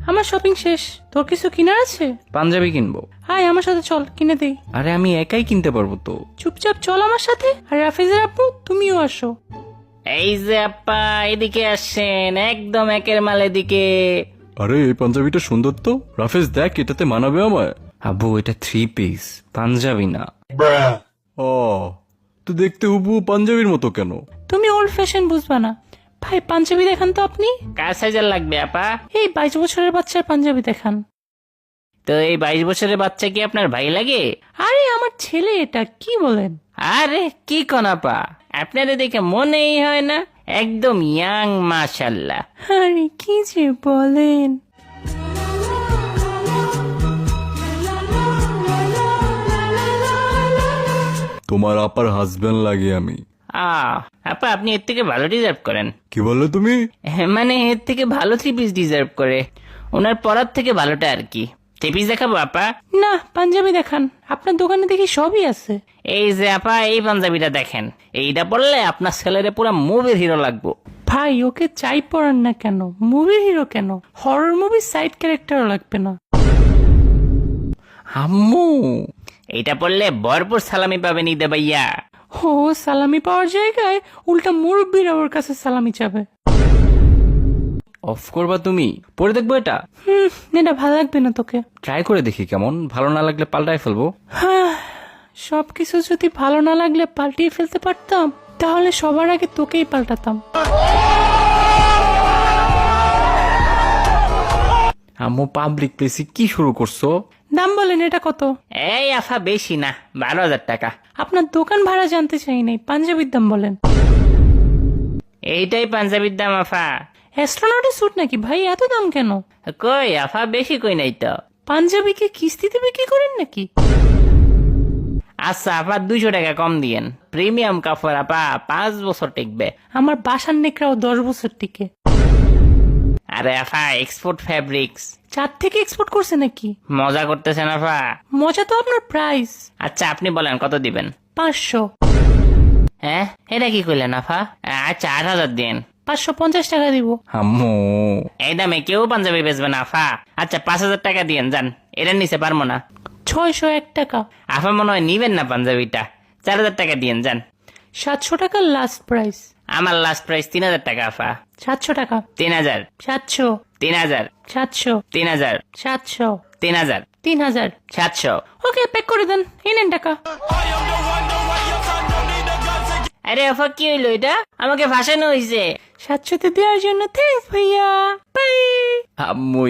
আমার শপিং শেষ। তোর কিছু কিনার আছে? পাঞ্জাবি কিনবো। হাই আমার সাথে চল, কিনে দেই। আরে আমি একাই কিনতে পারবো তো। চুপচাপ চল আমার সাথে। আর রাফেজের আপু তুমিও আসো। এই যে আপা এদিকে আসেন, একদম একের মাল এদিকে। আরে এই পাঞ্জাবিটা সুন্দর তো, রাফেজ দেখ এটাতে মানাবে আমায়। আব্বু এটা 3 পিস, পাঞ্জাবি না। ও তো দেখতে হুবহু পাঞ্জাবির মতো কেন? তুমি ওল্ড ফ্যাশন বুঝবা না। ভাই পাঞ্জাবি দেখান তো আপনি। কার সাইজের লাগবে আপা? এই 22 বছরের বাচ্চার পাঞ্জাবি দেখান। তো এই 22 বছরের বাচ্চা কি আপনার ভাই লাগে? আরে আমার ছেলে এটা, কি বলেন? আরে কি কোন আপা, আপনার দেখে মনেই হয় না, একদম ইয়াং মাশাল্লাহ। আরে কি যে বলেন। তোমার আপার হাজবেন্ড লাগে আমি। আপা আপনি এর থেকে ভালো ডিজার্ভ করেন। কি বললে তুমি? মানে এর থেকে ভালো 3 পিস ডিজার্ভ করে, ওনার পরার থেকে ভালোটা আর কি। 3 পিস দেখাবো আপা? না পাঞ্জাবি দেখান, আপনার দোকানে দেখি সবই আছে। এই যে আপা এই পাঞ্জাবিটা দেখেন, এইটা পরলে আপনার ছেলেরে পুরো মুভির হিরো লাগবো। ভাই ওকে চাই পড়ান না কেন, মুভির হিরো কেন, হরর মুভির সাইড ক্যারেক্টারও লাগবে না। আম্মু এইটা পরলে ভরপুর সালামি পাবেন ঈদে ভাইয়া। ও সালামি পাওয়ার জায়গায় উল্টা মুরব্বীরা ওর কাছে সালামি চাবে। অফ করবা তুমি? পরে দেখবো এটা। এটা ভালো লাগবে না তোকে। ট্রাই করে দেখি কেমন, ভালো না লাগলে পাল্টাই ফেলবো। সবকিছু যদি ভালো না লাগলে পাল্টিয়ে ফেলতে পারতাম, তাহলে সবার আগে তোকেই পাল্টাতাম। আম্মু পাবলিক প্লেসে কি শুরু করছো? দাম বলেন, এটা কত? এই আফা বেশি না, 12,000 টাকা। আপনার দোকান ভাড়া জানতে চাই নাই, পাঞ্জাবির দাম বলেন। এইটাই পাঞ্জাবির দাম আফা। অ্যাস্ট্রোনটের স্যুট নাকি ভাই, এত দাম কেন? কই আফা বেশি কই নাই তো। পাঞ্জাবিকে কিস্তিতে বিক্রি করেন নাকি? আচ্ছা আফা 200 টাকা কম দিয়েন, প্রিমিয়াম কাপড় আপা, 5 বছর টিকবে। আমার বাসার নেকড়াও 10 বছর টিকে। আরে আফা এক্সপোর্ট ফ্যাব্রিক্স। 4 থেকে এক্সপোর্ট করছে নাকি? মজা করতেছেন আফা? মজা তো আপনার প্রাইস। আচ্ছা আপনি বলেন কত দিবেন? 500। হ্যাঁ এটা কি করলেন আফা? আচ্ছা 8,000 দিন। 550 টাকা দিব। আম্মু এই দামে কেউ পাঞ্জাবি বেচবে না আফা। আচ্ছা 5,000 টাকা দিয়েন যান, এটার নিচে পারবো না। 601 টাকা। আফা মনে হয় নিবেন না পাঞ্জাবিটা, 4,000 টাকা দিয়েন যান। 700 টাকা লাস্ট প্রাইস। আমার লাস্ট প্রাইস 3,000 টাকা আফা। 700 টাকা। 3,000। 700। 3,000। 700। 3,000। 700। 3,000। 3000। 700। ওকে প্যাক করে দেন, এই নেন টাকা। আরে আফা কি হইলো এটা? আমাকে ভাসানো হয়েছে। 700 তে দেওয়ার জন্য থ্যাঙ্কস ভাইয়া, বাই। আম্মু